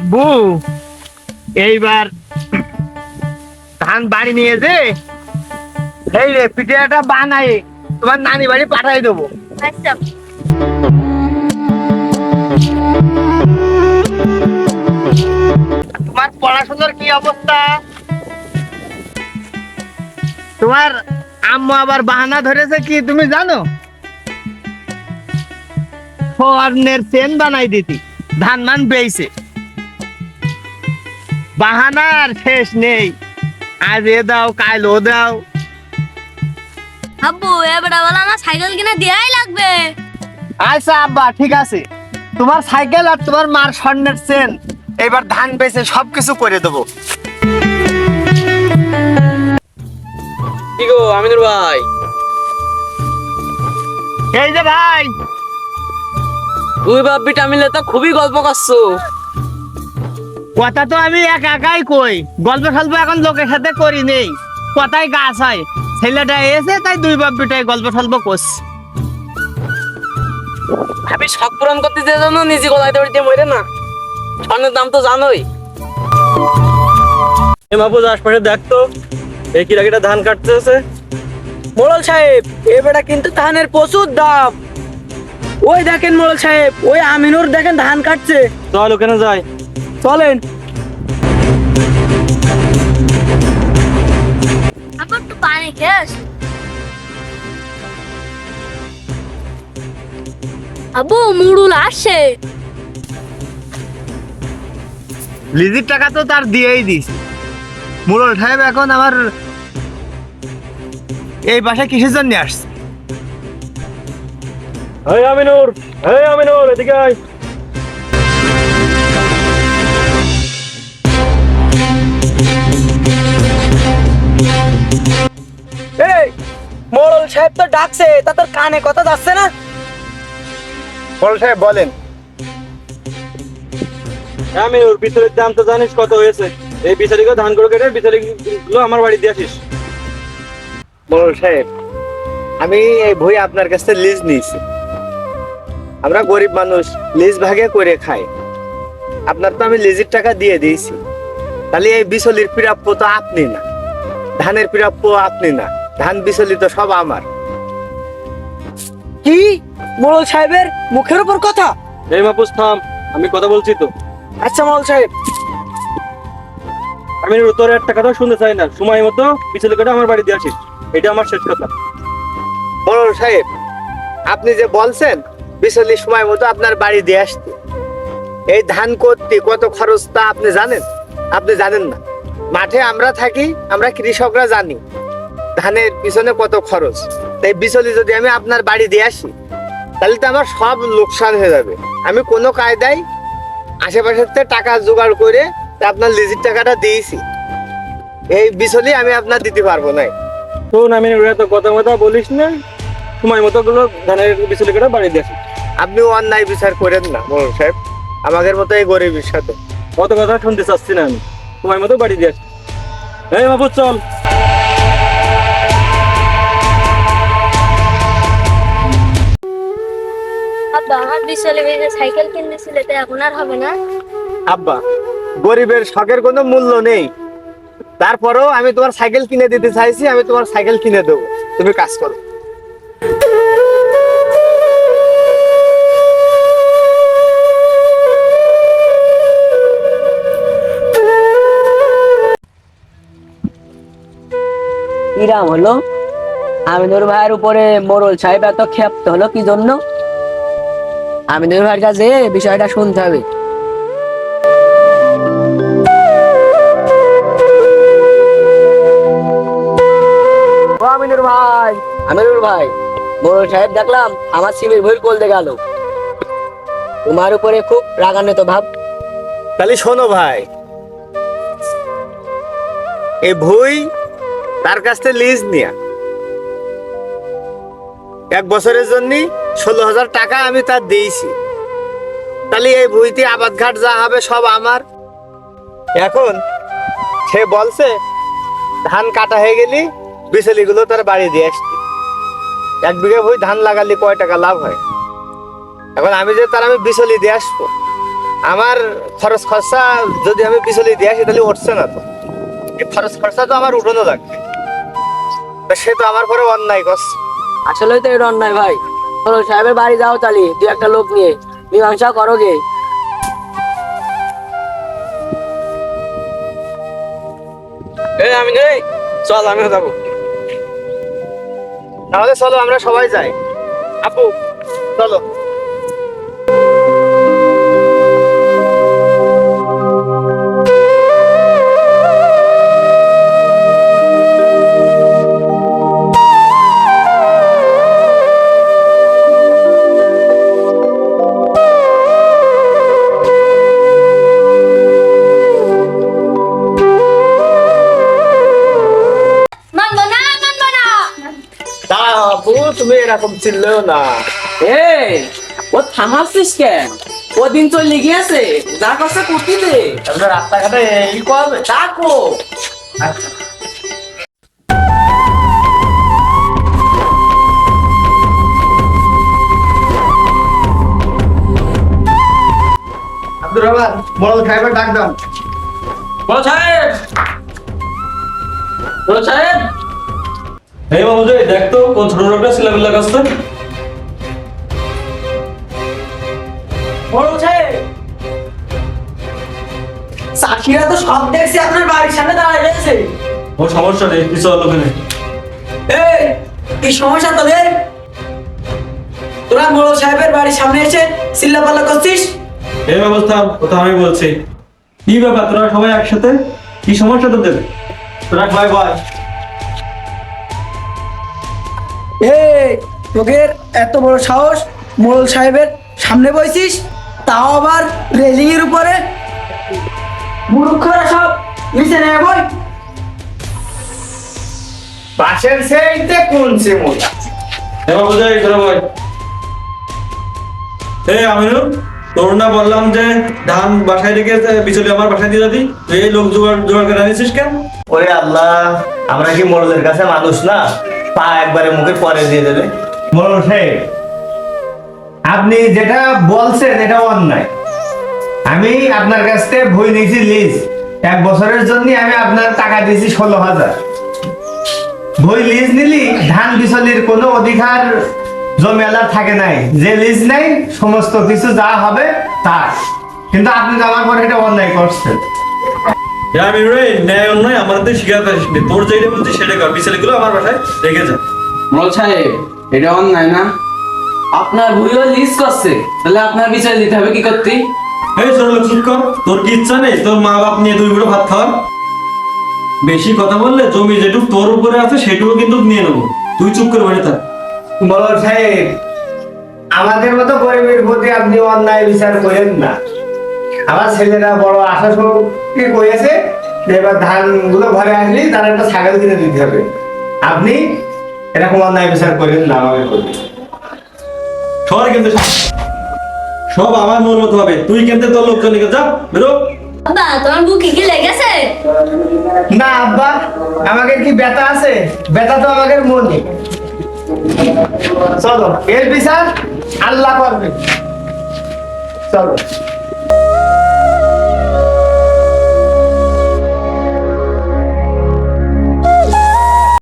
আব্বু এইবার ধান বাড়ি নিয়ে যে এই রে পিঠাটা বানাই তোমার নানি বাড়ি পাঠাই দেবো। আচ্ছা। তোমার পড়াশোনার কি অবস্থা? তোমার আম্মু আবার বাহানা ধরেছে কি তুমি জানো? স্বর্ণের চেন বানাই দিতি, ধান মান পেয়েছে, বাহানার শেষ নেই। আজ এ দাও কাল ও দাও। আব্বু এবার বলা আমার সাইকেল কিনা দেয়াই লাগবে। আচ্ছা আব্বা ঠিক আছে, তোমার সাইকেল আর তোমার মার স্বর্ণের চেন এবার ধান বেচে সবকিছু করে দেবো। কি গো আমিনুর ভাই? এই যে ভাই, দুই বাপ বিটা মিলে তো খুবই গল্প করছো। কথা তো আমি একা একাই কই, গল্প সল্প এখন লোকের সাথে করি নেই, কথাই গাছ হয়। ছেলেটা এসে তাই দুই বাপ বিটাই গল্প সল্প করছি। আমি শখ পূরণ করতে যে জন্য নিজে গলায় দড়ি দিয়ে মরে না, স্বর্ণের দাম তো জানোই। মাহফুজ আশপাশে দেখতো এই কিরাকিটা ধান কাটতেছে। মোড়ল সাহেব এবারে কিন্তু ধানের প্রচুর দাম। ওই দেখেন মোড়ল সাহেব, ওই আমিনুর দেখেন ধান কাটছে। চল ওখানে যাই। চলেন। আব্বু একটু পানি খেয়ে আসি। আব্বু মুড়ুল আসছে। লিজির টাকা তো তার দিয়েই দিস। মুরল সাহেব এখন আমার এই বাসায় কিসের জন্য আসছে? এই আমিনুর, এই আমিনুর এদিকে আয়। এই মোড়ল সাহেব তো ডাকছে, তা তোর কানে কথা যাচ্ছে না? মুরল সাহেব বলেন। আমিনুর বিচুলির দাম তো জানিস কত হয়েছে। এই বিচারিকে ধান করে কেটে বিচারি গুলো আমার বাড়ি দিয়ে আসিস। মুরল সাহেব আমি এই বই আপনার কাছে লিজ নিয়েছি। আমরা গরিব মানুষ, লিজ ভাগে করে খাই। আপনার তো আমি লিজের টাকা দিয়ে দিয়েছি, তাহলে এই বিচলির প্রাপ্য তো আপনি না, ধানের প্রাপ্য আপনি না, ধান বিচলি তো সব আমার। কি মোড়ল সাহেবের মুখের উপর কথা? এই মাহফুজ থাম, আমি কথা বলছি তো। আচ্ছা মোড়ল সাহেব। আমিনুর তোর একটা কথা শুনতে চাই না, সময় মতো বিচুলি কেটে আমার বাড়ি দিয়ে আসিস, এটা আমার শেষ কথা। মুরল সাহেব আপনি যে বলছেন বিচলি সময় মতো আপনার বাড়ি দিয়ে আসতে, এই ধান করতে কত খরচ তা আপনি জানেন? আপনি জানেন না। মাঠে আমরা থাকি, আমরা কৃষকরা জানি ধানের পিছনে কত খরচ। তাই বিচলি যদি আমি আপনার বাড়ি দিয়ে আসি তাহলে তো আমার সব লোকসান হয়ে যাবে। আমি কোনো কায়দায় আশেপাশের থেকে টাকা জোগাড় করে তা আপনার লিজির টাকাটা দিয়েছি, এই বিচলি আমি আপনার দিতে পারবো না। শোন আমিনুর, এত কথা কথা বলিস না, সময় মতো গুলো ধানের বিচুলি কেটে বাড়ি দিয়ে আসিস। আপনি অন্যায় বিচার করেন না মোড়ল সাহেব, আমাদের মতো এই গরিবের সাথে। কত কথা শুনতে চাচ্ছি না আমি, সময় মতো বাড়ি দিয়ে আসিস। এই মাহফুজ চল। আব্বা আমার বিশালে বেজে সাইকেল কিনেছিলে তো এখন আর হবে না। আব্বা গরিবের শখের কোনো মূল্য নেই, তারপরেও আমি তোমার সাইকেল কিনে দিতে চাইছি, আমি তোমার সাইকেল কিনে দেবো, তুমি কাজ করো। ইরাম হলো আমিনুর ভাইয়ের উপরে মোড়ল সাহেব এত ক্ষেপ্ত হলো কি জন্য? আমিনুর ভাইয়ের কাছে বিষয়টা শুনতে হবে। ও আমিনুর ভাই, আমিনুর ভাই, মোড়ল সাহেব দেখলাম আমার শিবির ভুল করতে গেল, তোমার উপরে খুব রাগান্বিত ভাব। তাহলে শোনো ভাই, এই ভুই তার কাছ থেকে লিজ নিয়া 1 বছরের জন্য 16,000 টাকা আমি তার দিয়েছি। তাহলে এই ভুইতে আবাদ ঘাট যা হবে সব আমার। এখন সে বলছে ধান কাটা হয়ে গেলি বিচলি গুলো তার বাড়ি দিয়ে আসতে। 1 বিঘা ভুই ধান লাগালে কয় টাকা লাভ হয়? এখন আমি যে তার আমি বিচলি দিয়ে আসবো, আমার খরচ খরচা যদি আমি পিছলে দিয়ে আসি তাহলে উঠছে না তো। এই খরচ খরচা তো আমার উঠানো লাগবে, তা সে তো আমার পরে অন্যায় করছে। আসলেই তো এটা অন্যায় ভাই। মোড়ল সাহেবের বাড়ি যাও চালি, তুই একটা লোক নিয়ে মীমাংসা করো গে। এই আমি এই চল, আমিও যাবো। তাহলে চলো আমরা সবাই যাই। আপু চলো। মানবো না, মানবো না। দাঁড়াও আপু, তুমি এরকম চিল্লেও না। এই ও থামাচ্ছিস কেন? ও দিন চলে গিয়েছে, যা করছে করতে দে। আমরা রাস্তাঘাটে এই করবে। ডাকো। আব্দুর রহমান, মোড়ল সাহেবের ডাক দাও। মোড়ল সাহেব, মোড়ল সাহেব। এই বাবু যে দেখ তো কোন ছোট লোকটা সিলাবিল্লা করছে। মোড়ল সাহেব, সাক্ষীরা তো সব দেখছি আপনার বাড়ির সামনে দাঁড়ায় রয়েছে। ও সমস্যা নেই, কিছু হলো ওখানে। এই কি সমস্যা তোদের? তোরা মোড়ল সাহেবের বাড়ির সামনে এসে চিল্লাপাল্লা করছিস? এই ব্যবস্থা কথা আমি বলছি। কি ব্যাপার, তোরা সবাই একসাথে? কি সমস্যা তোদের? তোরা ভাই ভাই এই তোদের এত বড় সাহস, মোড়ল সাহেবের সামনে বসিস, তাও আবার রেলিং এর উপরে। মূর্খরা সব নিচে নেমে বই। পাশের সেইতে কোন সে মোটা? এবার বোঝাই তোরা ভাই। এই আমিনুল, তোর না বললাম যে ধান বাসায় রেখে বিচলি আমার বাসায় দিয়ে যাবি, তুই এই লোক জোগাড় জোগাড় করে আনিস কেন? ওরে আল্লাহ, আমরা কি মোড়লের কাছে মানুষ না? পা একবারে মুখে পরে দিয়ে দেবে। মোড়ল সাহেব, আপনি যেটা বলছেন এটা অন্যায়। আমি আপনার কাছ থেকে বই নিয়েছি লিজ, 1 বছরের জন্য আমি আপনার টাকা দিয়েছি 16,000। বই লিজ নিলি ধান বিচলির কোনো অধিকার জমিয়ালার থাকে নাই। যে লিজ নাই সমস্ত কিছু যা হবে তার। কিন্তু আপনি তো আমার পরে এটা অন্যায় করছেন। আমি রে ন্যায় অন্যায় আমাদের শিখাতে আসিনি, তোর যেটা বলছিস সেটা কর, বিচলি গুলো আমার বাসায় রেখে যা। মোড়ল সাহেব, এটা অন্যায় না? আপনার ভুইও লিজ করছে, তাহলে আপনার বিচার দিতে হবে কি করতে? এই ছোট লোক চুপ কর, তোর কি ইচ্ছা নেই তোর মা বাপ নিয়ে 2 মুঠো ভাত খাওয়ার? বেশি কথা বললে জমি যেটুকু তোর উপরে আছে সেটুকু কিন্তু নিয়ে নেবো, তুই চুপ করে বসে থাক। মোড়ল সাহেব, আমাদের মতো গরিবের প্রতি আপনি অন্যায় বিচার করেন না। আমার ছেলেরা বড় আশা কি করেছে যে এবার ধান গুলো ঘরে আসলে তার একটা ছাগল কিনে দিতে হবে। আপনি এরকম অন্যায় বিচার করেন না আমাদের প্রতি। সর কিন্তু সব আমার মন মতো হবে, তুই কিন্তু তোর লোকজন নিয়ে যা, বেরো। আব্বা, তোমার বুকে কি লেগেছে? না আব্বা, আমাদের কি ব্যথা আছে? ব্যথা তো আমাদের মনে। চলো, এর বিচার আল্লাহ করবে। চলো।